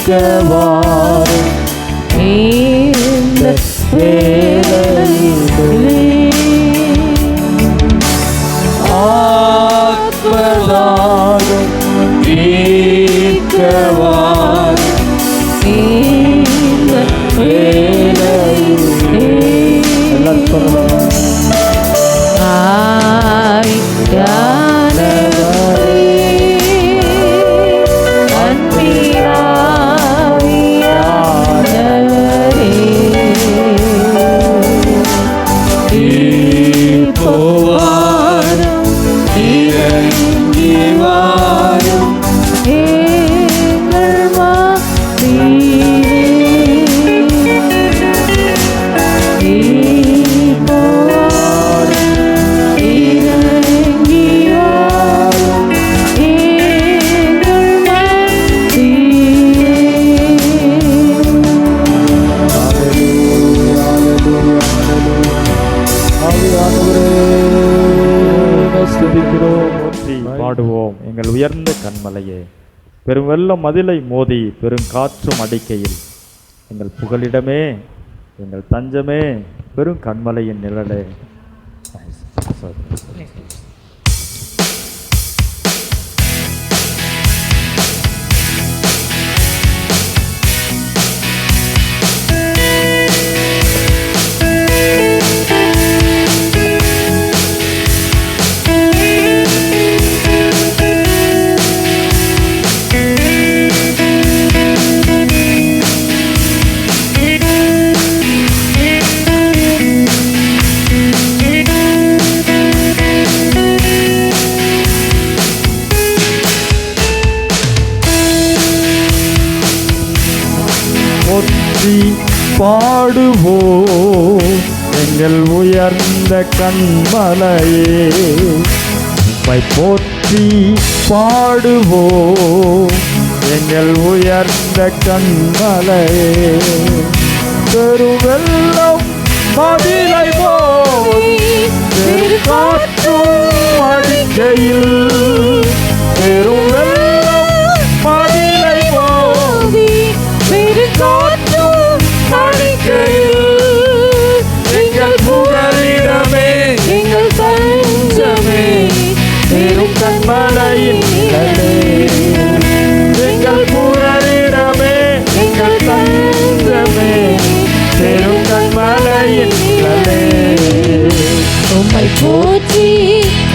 மீட்கவாரும் இந்த வேளையிலே ஆத்மதாகம் மீட்கவாரும் இந்த வேளையிலே பாடுவோம். எங்கள் உயர்ந்த கண்மலையே, பெரும் வெள்ளம் மதிலை மோதி பெரும் காற்றும் அடிக்கையில் எங்கள் புகலிடமே, எங்கள் தஞ்சமே, பெரும் கண்மலையின் நிழலே. பாடுவோம் எங்கள் உயர்ந்த கண்மலையே, உம்மை போற்றி பாடுவோம் எங்கள் உயர்ந்த கண்மலையே. பெருவெள்ளம் மதிலை மோதி காற்றும் அடிக்கையில், பெருவெள்ளம் மதிலை மோதி காற்றும் அடிக்கையில் எங்கள் புகலிடமே, எங்கள் தஞ்சமே, பெரும் கண்மலையின் நிழலே. எங்கள் புகலிடமே, எங்கள் தஞ்சமே, பெரும் கண்மலையின் நிழலே. உம்மை போற்றி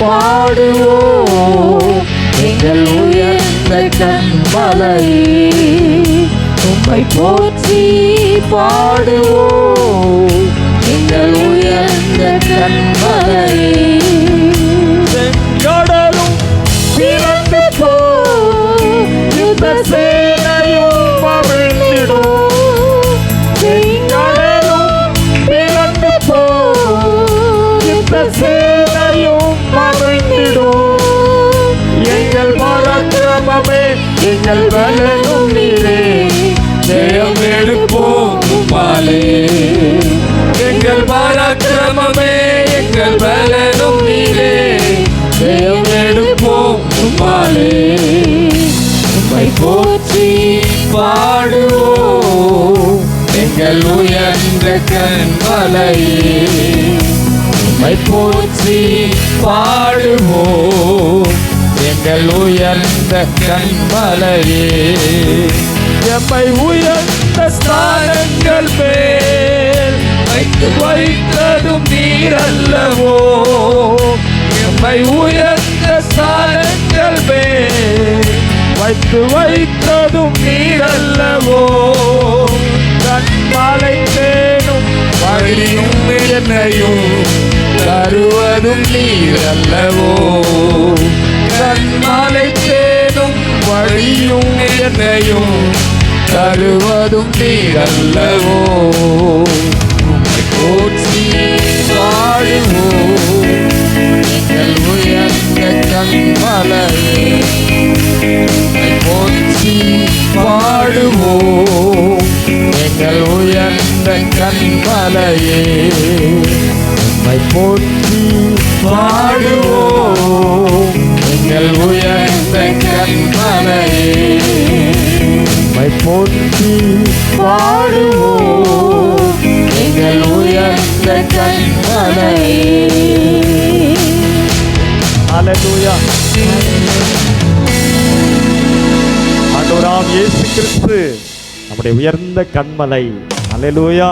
பாடுவோம் எங்கள் உயர்ந்த கண்மலையே, உம்மை போற்றி பாடுவோம் எங்கள் உயர்ந்த கண்மலையே. செங்கடலும் பிளந்து போய் சேனையும் அவிழ்ந்திடும், செங்கடலும் பிளந்து போய் சேனையும் அவிழ்ந்திடும். எங்கள் பராக்கிரமமே, எங்கள் பலனும் நீரே, ஜெயம் எடுப்போம் உம்மாலே. எங்கள் பராக்கிரமமே, எங்கள் பலனும் நீரே, ஜெயம் எடுப்போம் உம்மாலே. உம்மை போற்றி பாடுவோம் எங்கள் உயர்ந்த கண்மலையே, உம்மை போற்றி பாடுவோம் எங்கள் உயர்ந்த கண்மலையே. எம்மை உயர்ந்த ஸ்தானங்கள் மேல் வைத்ததும் நீரல்லவோ, எம்மை உயர்ந்த ஸ்தானங்கள் மேல் வைத்ததும் நீரல்லவோ. கண்மலை தேனும் வழியும் என்னையும் தருவதும் நீரல்லவோ, கண்மலை தேனும் வழியும் என்னையும் தருவதும் நீரல்லவோ. உம்மை போற்றி பாடுவோம் எங்கள் உயர்ந்த கண்மலையே, உம்மை போற்றி பாடுவோம் எங்கள் உயர்ந்த கண்மலையே, உம்மை போற்றி பாடுவோம் எங்கள் உயர்ந்த கண்மலையே. உம்மை போற்றி பாடுவோம் எங்கள் உயர்ந்த கண்மலையே. ஹல்லேலூயா. ஆண்டவராம் இயேசு கிறிஸ்து நம்முடைய உயர்ந்த கண்மலை. ஹல்லேலூயா.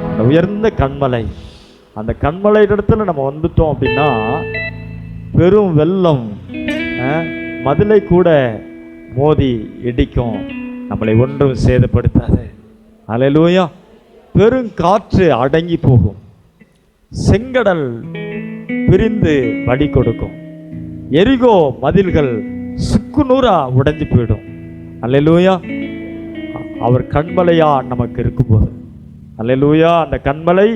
அந்த உயர்ந்த கண்மலை, அந்த கண்மலை இடத்துல நம்ம வந்துட்டோம் அப்படின்னா பெரும் வெள்ளம் மதிலை கூட மோதி இடிக்கும், நம்மளை ஒன்றும் சேதப்படுத்தாது. ஹல்லேலூயா. பெருங்காற்று அடங்கி போகும், செங்கடல் பிரிந்து வழி கொடுக்கும், எரிகோ மதில்கள் சுக்குநூறா உடைஞ்சு போயிடும். ஹல்லேலூயா. அவர் கண்மலையா நமக்கு இருக்கும்போது, ஹல்லேலூயா, அந்த கண்மலை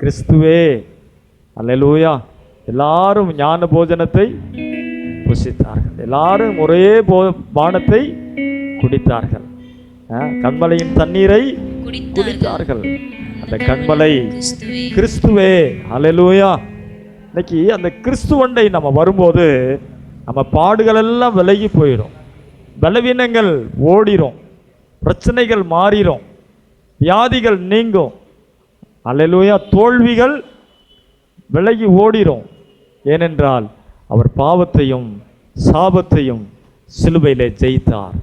கிறிஸ்துவே. ஹல்லேலூயா. எல்லாரும் ஞான போஜனத்தை புசித்தார்கள், எல்லாரும் ஒரே பானத்தை குடித்தார்கள், கண்மலையின் தண்ணீரை குடித்தார்கள். அந்த கண்மலை கிறிஸ்துவே. ஹல்லேலூயா. இன்னைக்கு அந்த கிறிஸ்துவண்டை நம்ம வரும்போது நம்ம பாடுகள் எல்லாம் விலகி போயிடும், பலவீனங்கள் ஓடிரும், பிரச்சனைகள் மாறிடும், வியாதிகள் நீங்கும். ஹல்லேலூயா. தோல்விகள் விலகி ஓடிரும். ஏனென்றால் அவர் பாவத்தையும் சாபத்தையும் சிலுவையிலே ஜெயித்தார்,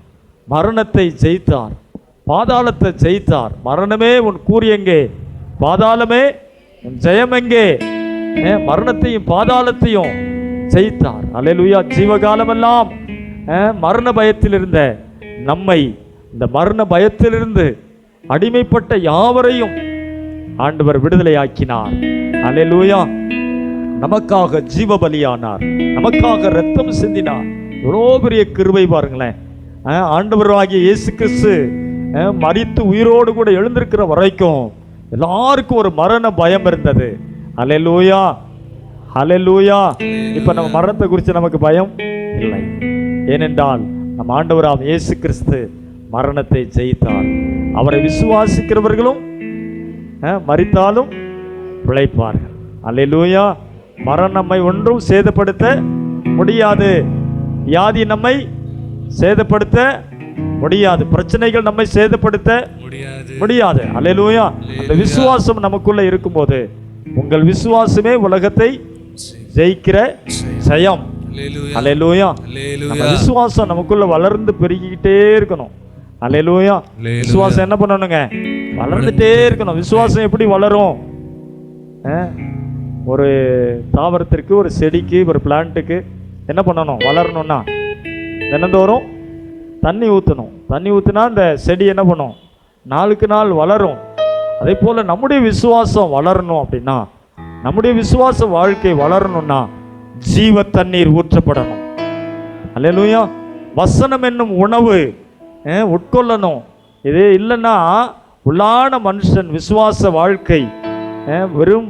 மரணத்தை ஜெயித்தார், பாதாளத்தை ஜெயித்தார். மரணமே உன் கூறி எங்கே, பாதாளமே உன் ஜெயம் எங்கே? மரணத்தையும் பாதாளத்தையும் ஜெயித்தார். ஹல்லேலூயா. ஜீவகாலமெல்லாம் மரண பயத்தில் இருந்த நம்மை இந்த மரண பயத்திலிருந்து அடிமைப்பட்ட யாவரையும் ஆண்டவர் விடுதலையாக்கினார். ஹல்லேலூயா. நமக்காக ஜீவ பலியானார், நமக்காக இரத்தம் சிந்தினார். எவ்வளோ பெரிய கிருபை பாருங்களேன். ஆண்டவராகிய இயேசு கிறிஸ்து மரித்து உயிரோடு கூட எழுந்திருக்கிற வரைக்கும் எல்லாருக்கும் ஒரு மரண பயம் இருந்தது. ஹல்லேலூயா. ஹல்லேலூயா. இப்ப நம்ம மரணத்தை குறித்து நமக்கு பயம் இல்லை. ஏனென்றால் நம் ஆண்டவராம் இயேசு கிறிஸ்து மரணத்தை ஜெயித்தார். அவரை விசுவாசிக்கிறவர்களும் மரித்தாலும் பிழைப்பார்கள். ஹல்லேலூயா. மரணம் நம்மை ஒன்றும் சேதப்படுத்த முடியாது, வியாதி நம்மை சேதப்படுத்த முடியாது, பிரச்சனைகள் நம்மை சேதப்படுத்த முடியாது. ஹல்லேலூயா. அந்த விசுவாசம் நமக்குள்ள இருக்கும்போது, உங்கள் விசுவாசமே உலகத்தை ஜெயிக்கிற ஜெயம். ஹல்லேலூயா. நம்ம விசுவாசம் நமக்குள்ள வளர்ந்து பெருகிக்கிட்டே இருக்கணும். ஹல்லேலூயா. விசுவாசம் என்ன பண்ணணுங்க? வளர்ந்துட்டே இருக்கணும். விசுவாசம் எப்படி வளரும்? ஒரு தாவரத்திற்கு, ஒரு செடிக்கு, ஒரு பிளான்ட்டுக்கு என்ன பண்ணணும்? வளரணும்னா தினந்தோறும் தண்ணி ஊற்றணும். தண்ணி ஊற்றினா அந்த செடி என்ன பண்ணும்? நாளுக்கு நாள் வளரும். அதே போல் நம்முடைய விசுவாசம் வளரணும் அப்படின்னா, நம்முடைய விசுவாச வாழ்க்கை வளரணும்னா ஜீவ தண்ணீர் ஊற்றப்படணும். ஹல்லேலூயா. வசனம் என்னும் உணவு உட்கொள்ளணும். இது இல்லைன்னா உள்ளான மனுஷன் விசுவாச வாழ்க்கை வெறும்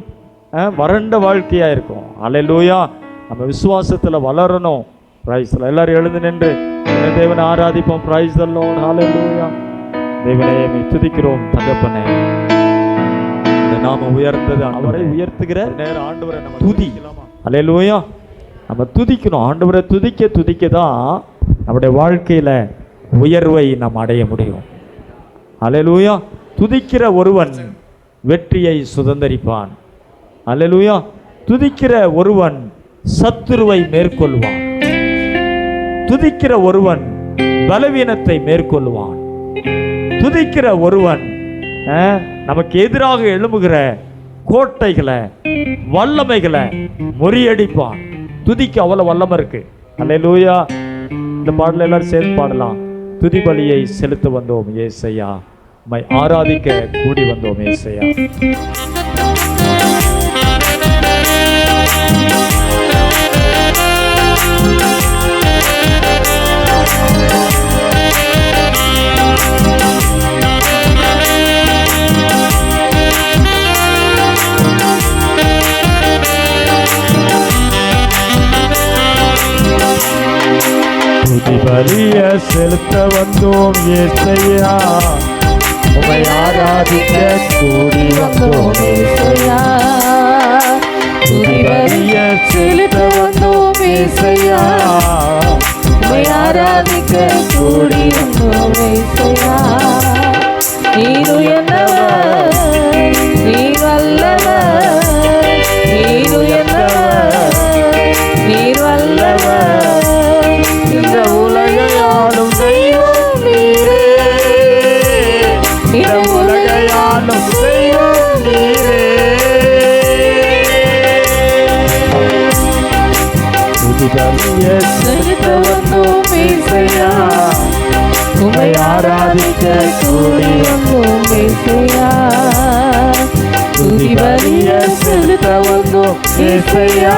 வறண்ட வாழ்க்கையாக இருக்கும். ஹல்லேலூயா. நம்ம விசுவாசத்தில் வளரணும். Praise the lord. எல்லாரும் எழுந்து நின்று தேவனை ஆராதிப்போம். Praise the lord. ஹல்லேலூயா. தேவனை துதிக்கிறோம். தகப்பனே, நாம உயர்ந்தது, அவரை உயர்த்துகிற நேரம் ஆண்டவரை நம்ம துதிக்கலாமா? ஹல்லேலூயா. நம்ம துதிக்கணும். ஆண்டவரை துதிக்க துதிக்க தான் நம்முடைய வாழ்க்கையில உயர்வை நாம் அடைய முடியும். ஹல்லேலூயா. துதிக்கிற ஒருவன் வெற்றியை சுதந்தரிப்பான். ஹல்லேலூயா. துதிக்கிற ஒருவன் சத்துருவை மேற்கொள்வான். துதிக்கிற ஒருவன் பலவீனத்தை மேற்கொள்வான். துதிக்கிற ஒருவன் நமக்கு எதிராக எழும்புகிற கோட்டைகளை, வல்லமைகளை முறியடிப்பான். துதிக்க அவ்வளவு வல்லமை இருக்கு. ஹல்லேலூயா. இந்த பாடல எல்லாரும் சேர்ந்து பாடலாம். துதி பலியை செலுத்த வந்தோம் ஏசையா, உம்மை ஆராதிக்க கூடி வந்தோம் ஏசையா. துதி பலிய செலுத்த வந்தோம் ஏசையா, உம்மை ஆராதிக்க கூடி வந்தோம் ஏசையா. துதி பலிய செலுத்த வந்தோம் ஏசையா, உம்மை ஆராதிக்க கூடி வந்தோம் இசையா. நீர் உயர்ந்தவர், நீர் வல்லவர், நீர் உயர்ந்தவர், நீர் வல்லவர். இந்த உலகையாளும் தெய்வம் நீரே, இந்த உலகையாளும் தெய்வம் நீரே. துதிபலியை செலுத்த வந்தோம் இசையா, உம்மை ஆராதிக்க கூடி வந்தோம் இசையா. துதிபலியை செலுத்த வந்தோம் இசையா,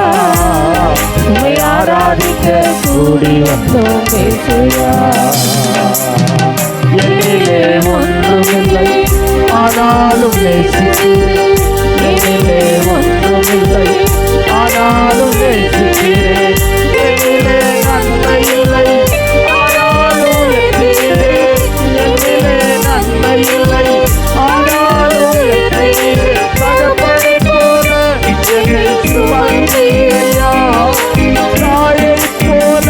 உம்மை ஆராதிக்க கூடி வந்தோம் இசையா. என்னிலே ஒன்றுமில்லை ஆனாலும் நேசிக்கிறேன், என்னிலே ஒன்றுமில்லை ஆனாலும் நேசிக்கிறேன். என்னிலே நன்மை இல்லை ஆனாலும் எண்ணுகிறேன், என்னிலே நன்மை இல்லை ஆனாலும் எண்ணுகிறேன். தகப்பனை போல என்னை சுமந்தீரையா, தாயைப் போல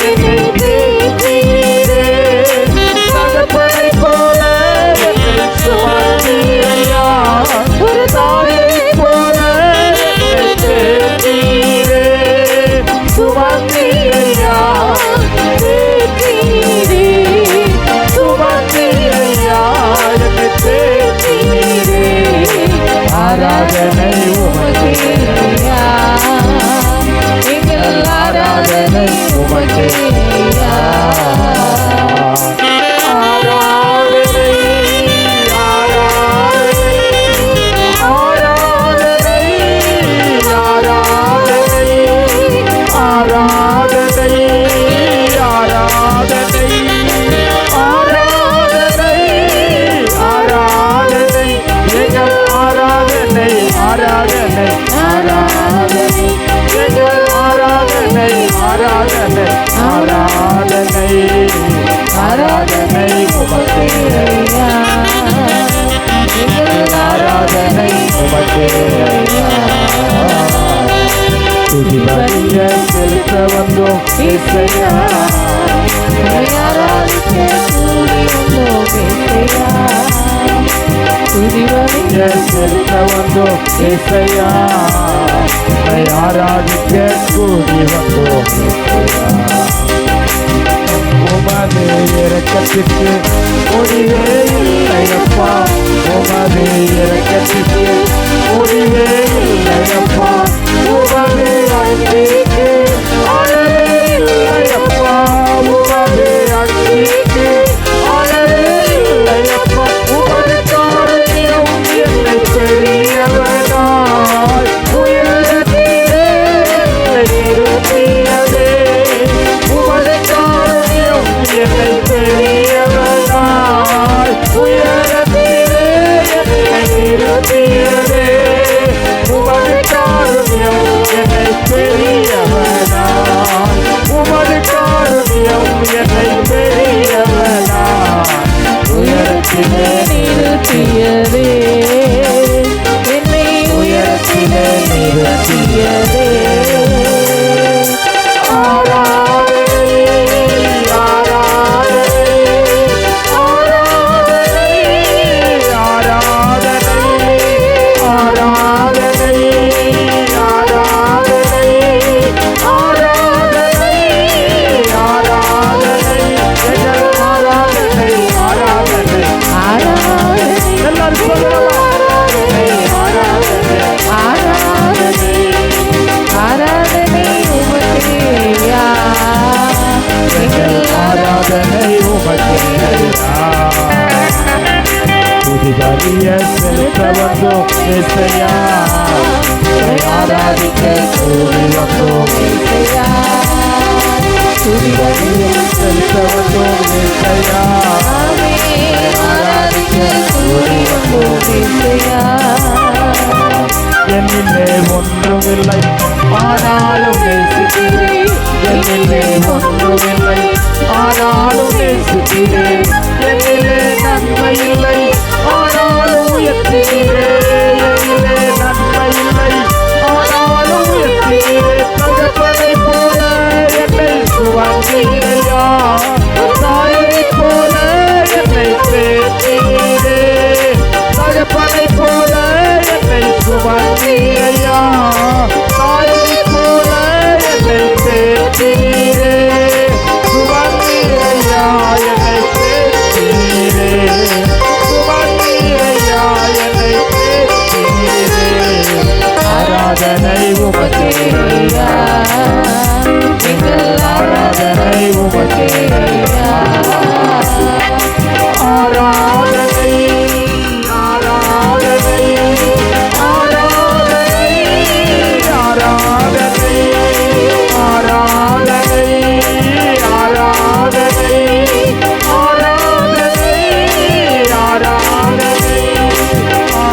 என்னை தேற்றினீரே. தகப்பனை போல என்னை சுமந்தீரையா, ஒரு தாயைப் போல என்னை தேற்றினீரே. சுமந்தீரையா, தேற்றினீரே, சுமந்தீரையா, என்னை தேற்றினீரே. ஆராதனை உமக்கே ஐயா, எங்கள் ஆராதனை உமக்கே ஐயா. ஆராதனை, ஆராதனை, ஆராதனை, ஆராதனை, ஆராதனை, ஆராதனை, ஆராதனை, ஆராதனை, எங்கள் ஆராதனை, ஆராதனை, ஆராதனை, எங்கள் ஆராதனை, ஆராதனை, ஆராதனை, ஆராதனை உமக்கே ஐயா, எங்கள் ஆராதனை உமக்கே ஐயா. துதிபலியை செலுத்த வந்தோம் இசையா, உம்மை ஆராதிக்க கூடி வந்தோம் இசையா. துதிபலியை செலுத்த வந்தோம் இசையா, உம்மை ஆராதிக்க கூடி வந்தோம் இசையா. உமது இரக்கத்திற்கு முடிவே இல்லையப்பா, உமது இரக்கத்திற்கு முடிவே இல்லையப்பா. உமது அன்பிற்கு அளவே இல்லையப்பா, உமது அன்பிற்கு அளவே இல்லையப்பா. உமது காருண்யம் என்னை பெரியவனாய் உயர்த்தியதே, என்னை நிறுத்தியதே. உமது காருண்யம் என்னை பெரியவனாய் உயர்த்தியதே, என்னை நிறுத்தியதே. உமது காருண்யம் என்னை பெரியவனாய், உமது காருண்யம் என்னை பெரியவனாய் உயரத்திலே நிறுத்தியதே, என்னை உயரத்திலே நிறுத்தியதே. ஆராதனை, ஆராதனை, ஆராதனை, ஆராதனை, ஆராதனை, ஆராதனை, ஆராதனை, ஆராதனை, எங்கள் ஆராதனை, ஆராதனை, ஆராதனை. எல்லாரும் சொல்லலாம். ஆராதனை, ஆராதனை, ஆராதனை, ஆராதனை உமக்கே ஐயா, எங்கள் ஆராதனை உமக்கே ஐயா. துதிபலியை செலுத்த வந்தோம் இசையா, உம்மை ஆராதிக்க கூடி வந்தோம் இசையா. துதிபலியை செலுத்த வந்தோம் இசையா, ஆராதிக்க கூடி வந்தோம் இசையா. என்னிலே ஒன்றுமில்லை ஆனாலும் நேசிக்கிறேன், என்னிலே ஒன்றுமில்லை ஆனாலும் நேசிக்கிறேன். என்னிலே நன்மை இல்லை ஆனாலும் உயர்த்துகிறேன், என்னிலே நன்மை இல்லை ஆனாலும் உயர்த்துகிறேன். தகப்பனை போல என்னை சுமந்தீரையா, தாயைப் போல ஆராதனை ஆராதனை ஆராதனை ஆராதனை ஆராதனை ஆராதனை ஆராதனை ஆராதனை ஆராதனை ஆராதனை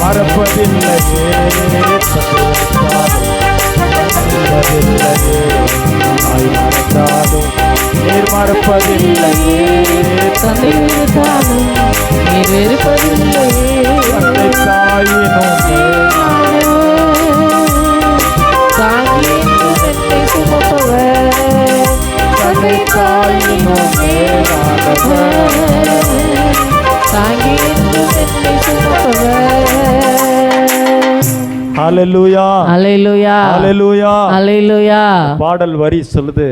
மறப்பதில்லையே நீர் மறப்பதில்லையே தந்தையிலும் நீர் வெறுப்பதில்லையே தந்தை தாயினும் தாங்கி என்னை சுமப்பவர் தந்தை தாயினும் தாங்கி என்னை சுமப்பவர். ஹல்லேலூயா ஹல்லேலூயா ஹல்லேலூயா ஹல்லேலூயா. பாடல் வரி சொல்லுது,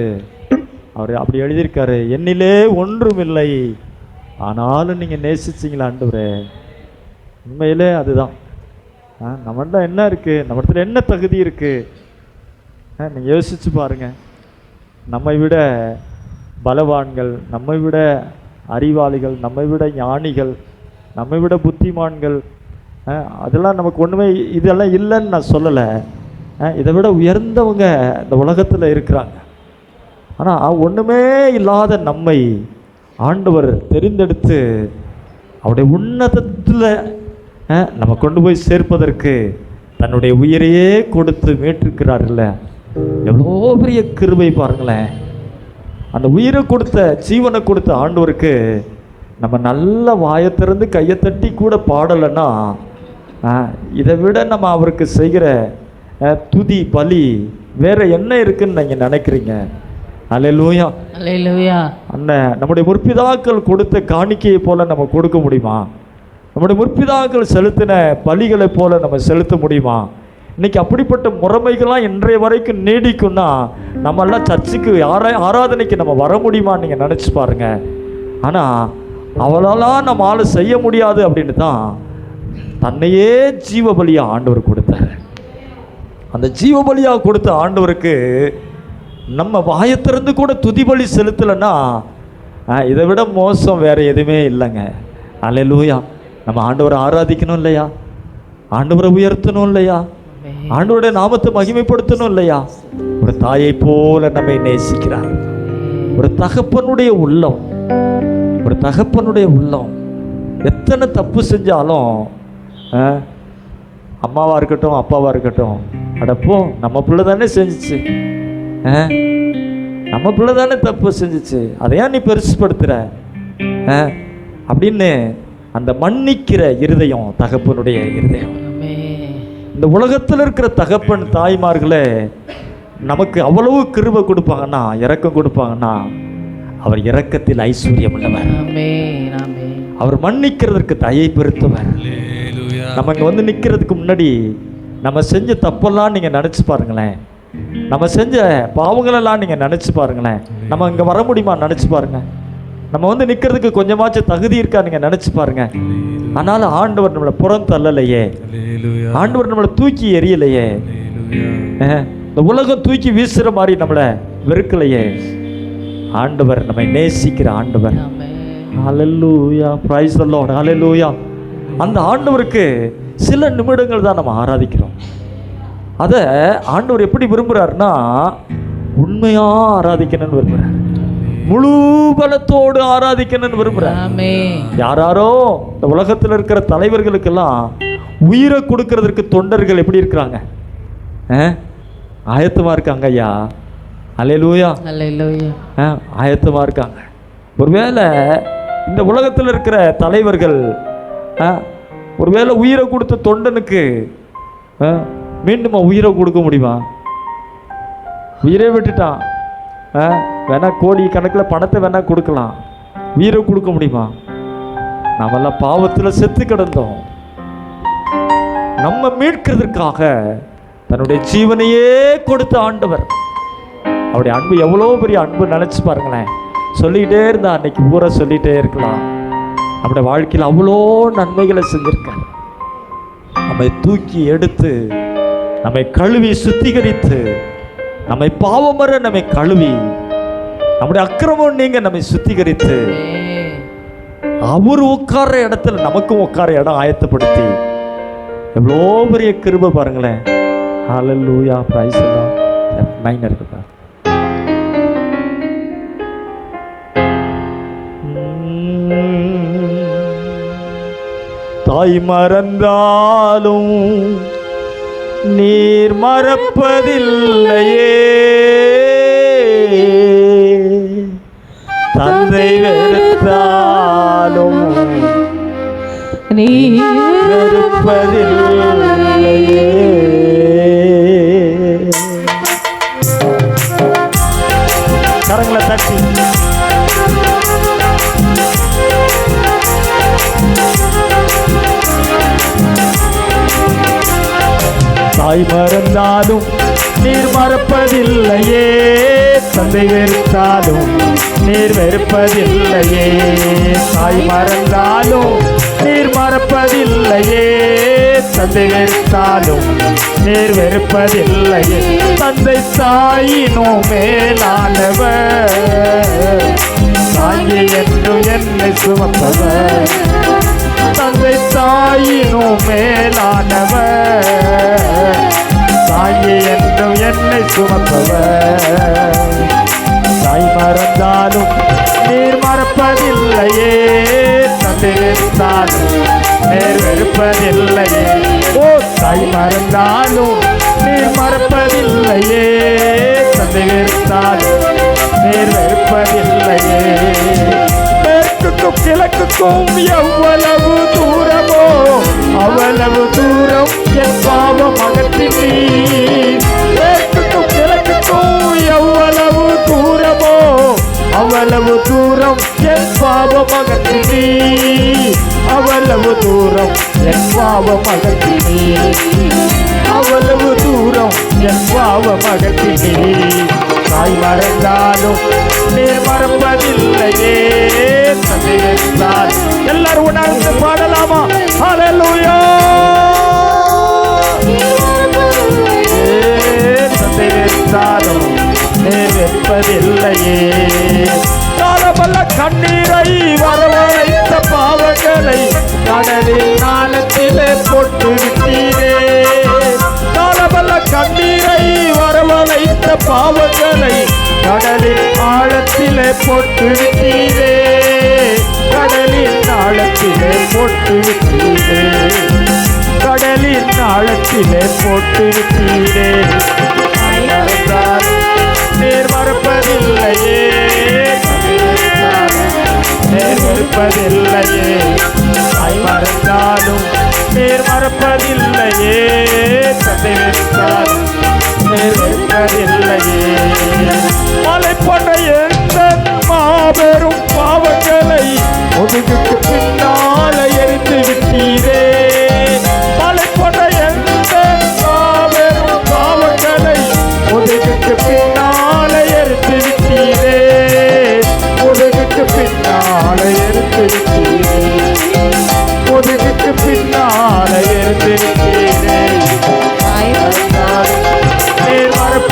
அவர் அப்படி எழுதியிருக்காரு, என்னிலே ஒன்றுமில்லை ஆனாலும் நீங்கள் நேசிச்சிங்களா ஆண்டவரே. உண்மையிலே அதுதான். நம்மகிட்ட என்ன இருக்குது, நம்ம இடத்துல என்ன தகுதி இருக்குது, நீங்கள் யோசிச்சு பாருங்கள். நம்மை விட பலவான்கள், நம்மை விட அறிவாளிகள், நம்மை விட ஞானிகள், நம்மை விட புத்திமான்கள், அதெல்லாம் நமக்கு ஒன்றுமே இதெல்லாம் இல்லைன்னு நான் சொல்லலை. இதை விட உயர்ந்தவங்க இந்த உலகத்தில் இருக்கிறாங்க. ஆனால் ஒன்றுமே இல்லாத நம்மை ஆண்டவர் தெரிந்தெடுத்து அவருடைய உன்னதத்தில் நம்ம கொண்டு போய் சேர்ப்பதற்கு தன்னுடைய உயிரையே கொடுத்து மீட்டிருக்கிறார்கள. எவ்வளோ பெரிய கிருபை பாருங்களேன். அந்த உயிரை கொடுத்த, ஜீவனை கொடுத்த ஆண்டவருக்கு நம்ம நல்ல வாயை திறந்து கையை தட்டி கூட பாடலைன்னா இதை விட நம்ம அவருக்கு செய்கிற துதி பலி வேற என்ன இருக்குன்னு நீங்கள் நினைக்கிறீங்க? அல்லேலூயா அல்லேலூயா. அண்ணன், நம்முடைய முற்பிதாக்கள் கொடுத்த காணிக்கையை போல நம்ம கொடுக்க முடியுமா? நம்முடைய முற்பிதாக்கள் செலுத்தின பலிகளை போல நம்ம செலுத்த முடியுமா? இன்னைக்கு அப்படிப்பட்ட முறைமைகள்லாம் இன்றைய வரைக்கும் நீடிக்கும்னா நம்மெல்லாம் சர்ச்சுக்கு ஆராதனைக்கு நம்ம வர முடியுமான்னு நீங்கள் நினச்சி பாருங்க. ஆனால் அவளாலாம் நம்ம ஆளை செய்ய முடியாது அப்படின்னு தான் தன்னையே ஜீவபலியாக ஆண்டவர் கொடுத்தார். அந்த ஜீவபலியாக கொடுத்த ஆண்டவருக்கு நம்ம வாயத்திறந்து கூட துதிபலி செலுத்தலைன்னா இதை விட மோசம் வேறு எதுவுமே இல்லைங்க. அல்லேலூயா. நம்ம ஆண்டவரை ஆராதிக்கணும் இல்லையா? ஆண்டவரை உயர்த்தணும் இல்லையா? ஆண்டவருடைய நாமத்தை மகிமைப்படுத்தணும் இல்லையா? ஒரு தாயை போல நம்மை நேசிக்கிறார். ஒரு தகப்பனுடைய உள்ளம், ஒரு தகப்பனுடைய உள்ளம் எத்தனை தப்பு செஞ்சாலும் அம்மாவாக இருக்கட்டும் அப்பாவாக இருக்கட்டும், அடப்போ நம்ம பிள்ளை தானே செஞ்சிச்சு, நம்ம பிள்ளை தானே தப்பு செஞ்சிச்சு, அதையா நீ பெருசுப்படுத்துகிற அப்படின்னு அந்த மன்னிக்கிற இருதயம் தகப்பனுடைய இருதயம். இந்த உலகத்தில் இருக்கிற தகப்பன் தாய்மார்களே நமக்கு அவ்வளவு கிருபை கொடுப்பாங்கன்னா, இரக்கம் கொடுப்பாங்கன்னா, அவர் இரக்கத்தில் ஐஸ்வர்யம் உள்ளவர். அவர் மன்னிக்கிறதற்கு தயை பெருத்தவர். நம்ம இங்கே வந்து நிற்கிறதுக்கு முன்னாடி நம்ம செஞ்ச தப்பெல்லாம் நீங்கள் நினச்சி பாருங்களேன். நம்ம செஞ்ச பாவங்களெல்லாம் நீங்கள் நினச்சி பாருங்களேன். நம்ம இங்கே வர முடியுமா நினச்சி பாருங்கள். நம்ம வந்து நிற்கிறதுக்கு கொஞ்சமாச்சும் தகுதி இருக்கா நீங்கள் நினச்சி பாருங்கள். ஆனாலும் ஆண்டவர் நம்மளை புறம் தள்ளலையே, ஆண்டவர் நம்மளை தூக்கி எறியலையே. இந்த உலகம் தூக்கி வீசுற மாதிரி நம்மளை வெறுக்கலையே. ஆண்டவர் நம்மை நேசிக்கிற ஆண்டவர். ஹல்லேலூயா, பிரைஸ் தி லார்ட், ஹல்லேலூயா. அந்த ஆண்டவருக்கு சில நிமிடங்கள் தான் நம்ம ஆராதிக்கிறோம். அதை ஆண்டவர் எப்படி விரும்புகிறாருன்னா, உண்மையாக ஆராதிக்கணும்னு விரும்புகிறார், முழு பலத்தோடு ஆராதிக்கணும்னு விரும்புகிறார். யாராரோ இந்த உலகத்தில் இருக்கிற தலைவர்களுக்கெல்லாம் உயிரை கொடுக்கறதற்கு தொண்டர்கள் எப்படி இருக்கிறாங்க? ஆயத்தமாக இருக்காங்க ஐயா. அல்லேலூயா, ஆயத்தமாக இருக்காங்க. ஒருவேளை இந்த உலகத்தில் இருக்கிற தலைவர்கள் ஒருவேளை உயிரை கொடுத்த தொண்டனுக்கு மீண்டும் உயிரை கொடுக்க முடியுமா? உயிரை விட்டுட்டான், வேணா கோடி கணக்கில் பணத்தை வேணா கொடுக்கலாம், உயிரை கொடுக்க முடியுமா? நாமெல்லாம் பாவத்தில் செத்து கிடந்தோம். நம்ம மீட்கிறதுக்காக தன்னுடைய ஜீவனையே கொடுத்த ஆண்டவர். அவருடைய அன்பு எவ்வளோ பெரிய அன்பு நினச்சி பாருங்களேன். சொல்லிக்கிட்டே இருந்தா அன்னைக்கு பூரா சொல்லிகிட்டே இருக்கலாம். நம்முடைய வாழ்க்கையில் அவ்வளோ நன்மைகளை செஞ்சிருக்கார். நம்மை தூக்கி எடுத்து, நம்மை கழுவி சுத்திகரித்து, நம்மை பாவமர நம்மை கழுவி, நம்முடைய அக்கிரமம் நீங்க நம்மை சுத்திகரித்து, அவர் உட்கார்ற இடத்துல நமக்கும் உட்கார இடம் ஆயத்தப்படுத்தி, எவ்வளோ பெரிய கிருபை பாருங்களேன். ஹல்லேலூயா, பிரைஸ் தி லார்ட். 9 இருக்குதா? தாய் மறந்தாலும் நீர் மறப்பதில்லையே, தந்தை வெறுத்தாலும் நீர் வெறுப்பதில்லையே. கரங்களை தட்டி தாய் மறந்தாலும் நீர் மறப்பதில்லையே, தந்தை வெறுத்தாலும் நீர் வெறுப்பதில்லையே. தாய் மறந்தாலும் நீர் மறப்பதில்லையே, தந்தை வெறுத்தாலும் நீர் வெறுப்பதில்லையே. தந்தை தாயினும் மேலானவர், தாயை என்றும் என்னை சுமப்பவர். தந்தை தாயினும் மேலானவர், தாயை என்றும் என்னை சுமப்பவர். தாய் மறந்தாலும் நீர் மறப்பதில்லையே, தந்தை வெறுத்தாலும் நீர் வெறுப்பதில்லையே. ஓ, தாய் மறந்தாலும் நீர் மறப்பதில்லையே, தந்தை வெறுத்தாலும் நீர் வெறுப்பதில்லையே. மேற்குக்கும் கிழக்குக்கும் எவ்வளவு தூரமோ அவ்வளவு தூரம் என் பாவம் அகற்றினீர். மேற்குக்கும் கிழக்குக்கும் எவ்வளவு தூரமோ அவ்வளவு தூரம் என் பாவம் அகற்றினீர். அவ்வளவு தூரம் என் பாவம் அகற்றினீர். அவ்வளவு தூரம் என் பாவம் அகற்றினீர். தாய் மறந்தாலும் நீர் மறப்பதில்லையே, தந்தை வெறுத்தால். எல்லாரும் உணர்ந்து பாடலாமா? ஹல்லேலூயா. தந்தை வெறுத்தாலும் நீர் வெறுப்பதில்லையே. காலமல்ல கண்ணீரை வரவழைத்த பாவங்களை கடலில் நாளத்திலே போட்டு விட்டீரே. காலமல்ல கண்ணீரை வரவழைத்த பாவங்களை கடலில் ஆழத்திலே போட்டு விட்டீரே. கடலின் ஆழத்திலே போட்டு விட்டீரே. கடலின் ஆழத்திலே போட்டு விட்டீரே. நீர் மறப்பதில்லையே, நீர் மறுப்பதில்லையே. தாய் மறந்தாலும் நீர் மறப்பதில்லையே, தந்தை வெறுத்தாலும் நீர் வெறுப்பதில்லையே. மலை போன்ற எந்த மாபெரும் பாவங்களை முதுகுக்கு பின்னால எரிந்து விட்டீரே. மலை போன்ற எந்த மாபெரும் பாவங்களை முதுகுக்கு பின்னால எரிந்து விட்டீரே. முதுகுக்கு பின்னால எரிந்து விட்டீரே. முதுகுக்கு பின்னால எரிந்து விட்டீரே. நீர் மறப்பதில்லையே,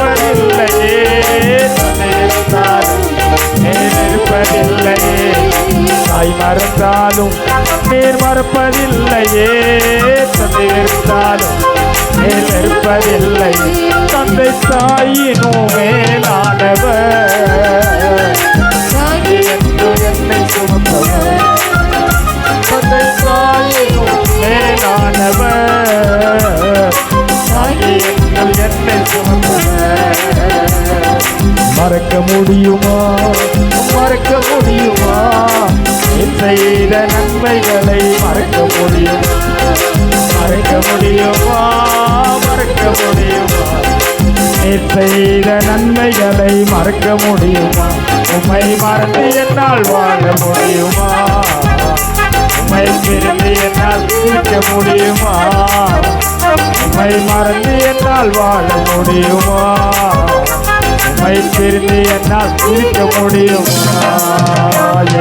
இருந்தாலும் நீர் வெறுப்பதில்லை. தந்தை தாயினும் மேலானவர், தாங்கி என்று என்னை சுமப்பவர். தந்தை தாயினும் மேலானவர், தாங்கி என்று என்னை சுமப்பவர். மறக்க முடியுமா, மறக்க முடியுமா, நீர் செய்த நன்மைகளை மறக்க முடியுமா, மறக்க முடியுமா, மறக்க முடியுமா, நீர் செய்த நன்மைகளை மறக்க முடியுமா. உம்மை மறந்து என்னால் வாழ முடியுமா, உம்மை பிரிந்து என்னால் இருக்க முடியுமா, உம்மை மறந்து என்னால் வாழ முடியுமா, உம்மை பிரிந்து என்னால் இருக்க முடியுமா.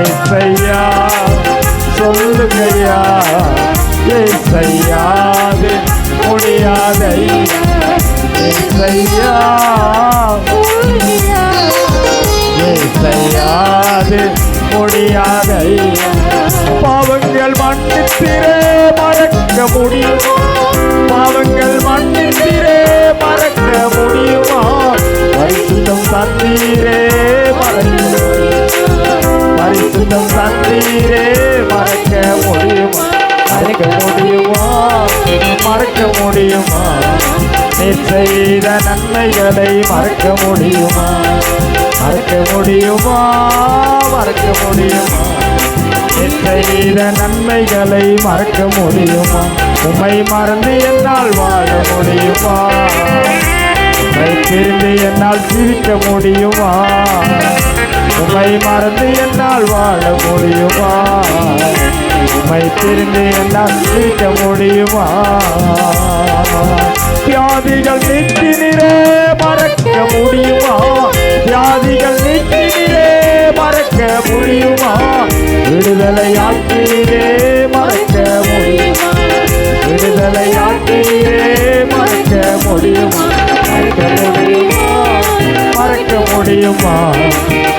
ஏசையா சொல்லுகையா, ஏசையாது முடியாதையா, ஏசையா ஏசையாது முடியாதையா. பாவங்கள் மன்னித்திரே மறக்க முடியுமா, பாவங்கள் மன்னித்திரே மறக்க முடியுமா, பரிசுத்தம் தந்தீரே மறக்க முடியுமா, பரிசுத்தம் தந்தீரே மறக்க முடியுமா, மறக்க முடியுமா, மறக்க முடியுமா, நீர் செய்த நன்மைகளை மறக்க முடியுமா, மறக்க முடியுமா, மறக்க முடியுமா, நீர் செய்த நன்மைகளை மறக்க முடியுமா. உம்மை மறந்து என்னால் வாழ முடியுமா, உம்மை பிரிந்து என்னால் சிரிக்க முடியுமா, உம்மை மறந்து என்னால் வாழ முடியுமா, உம்மை பிரிந்து என்னால் சிரிக்க முடியுமா. வியாதிகள் நீக்கினீரே மறக்க முடியுமா, வியாதிகள் நீக்கினீரே மறக்க முடியுமா, விடுதலை ஆக்கினீரே மறக்க முடியுமா, விடுதலை ஆக்கினீரே மறக்க முடியுமா, மறக்க முடியுமா, மறக்க முடியுமா,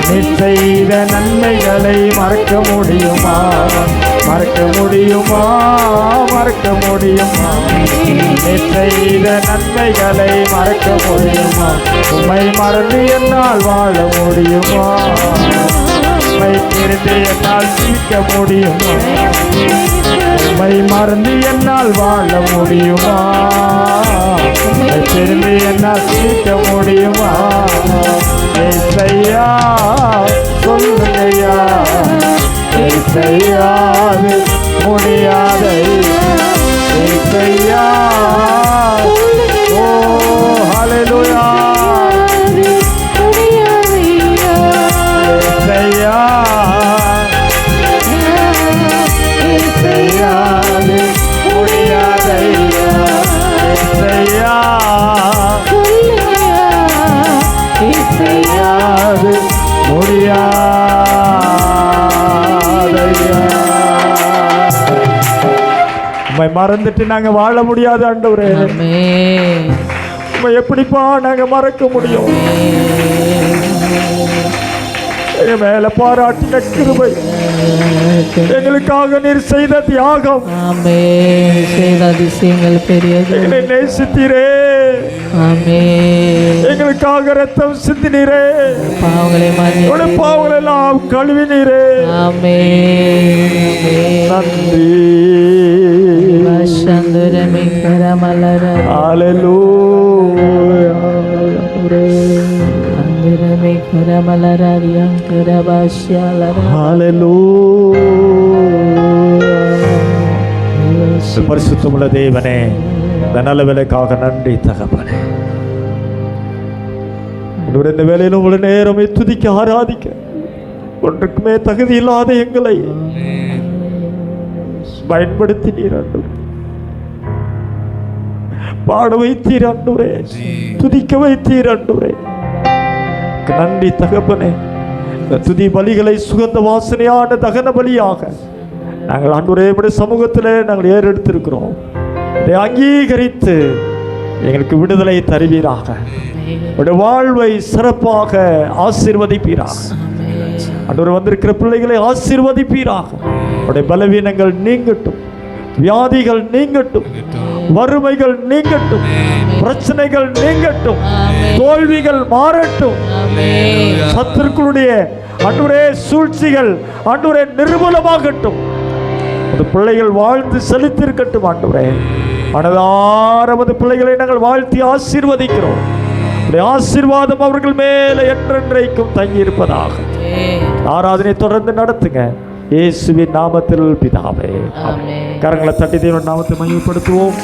நீர் செய்த நன்மைகளை மறக்க முடியுமா, மறக்க முடியுமா, மறக்க முடியுமா, நீர் செய்த நன்மைகளை மறக்க முடியுமா. உம்மை மறந்து என்னால் வாழ முடியுமா, உம்மை பிரிந்து என்னால் சிரிக்க முடியுமா, உம்மை மறந்து என்னால் வாழ முடியுமா, உம்மை பிரிந்து என்னால் சிரிக்க முடியுமா. ஏசையா சொல்லுகையா, ஏசையாது முடியாதையா, ஏசையா ஓ ஹல்லேலூயா, ஏசையா ஏசையாது முடியாதையா, ஏசையா ஏசையாது முடியாதையா. உம்மை மறந்துட்டு நாங்க வாழ முடியாது ஆண்டவரே, உம்மை எப்படிப்பா நாங்க மறக்க முடியும். எங்க மேல பாராட்டின கிருபை, எங்களுக்காக நீர் செய்த தியாகம், செய்த அதிசயங்கள் பெரியது. என்னை நேசித்தீரே, எங்களுக்காக ரத்தம் சிந்தினீரே, பாவங்களை பாவங்கள் எல்லாம் கழுவினீரே. நன்றி. பரிசுத்தமுள்ள தேவனே, இந்த நல்ல வேலைக்காக நன்றி தகப்பனே. இந்த வேலையிலும் உள்ள நேரமே துதிக்க ஆராதிக்க ஒன்றுக்குமே தகுதி இல்லாத எங்களை பயன்படுத்தினீர் ஆண்டவரே, பாட வைத்தீர் ஆண்டவரே, துதிக்க வைத்தீர் ஆண்டவரே. நன்றி தகப்பனே. இந்த துதி பலிகளை சுகந்த வாசனையான தகன பலியாக நாங்கள் ஆண்டவரே உடைய சமூகத்தில் நாங்கள் ஏறெடுத்திருக்கிறோம். இதை அங்கீகரித்து எங்களுக்கு விடுதலை தருவீராக, உடைய வாழ்வை சிறப்பாக ஆசீர்வதிப்பீராக. ஆண்டவரே, வந்திருக்கிற பிள்ளைகளை ஆசீர்வதிப்பீராக. உடைய பலவீனங்கள் நீங்கட்டும், வியாதிகள் நீங்கட்டும், வறுமைகள் நீங்கட்டும், பிரச்சனைகள் நீங்கட்டும், தோல்விகள் மாறட்டும், சத்துருக்களுடைய ஆண்டவரே சூழ்ச்சிகள் ஆண்டவரே நிர்மூலமாகட்டும். அந்த பிள்ளைகள் வாழ்ந்து செலுத்திருக்கட்டும் ஆண்டவரே. மனதாரமது பிள்ளைகளை நாங்கள் வாழ்த்தி ஆசீர்வதிக்கிறோம். ஆசீர்வாதம் அவர்கள் மேலே என்றென்றைக்கும் தங்கி இருப்பதாக. ஆராதனை தொடர்ந்து நடத்துங்க இயேசுவின் நாமத்தில் பிதாவே. கரங்களை தட்டி தேவன் நாமத்தை மகிமைப்படுத்துவோம்.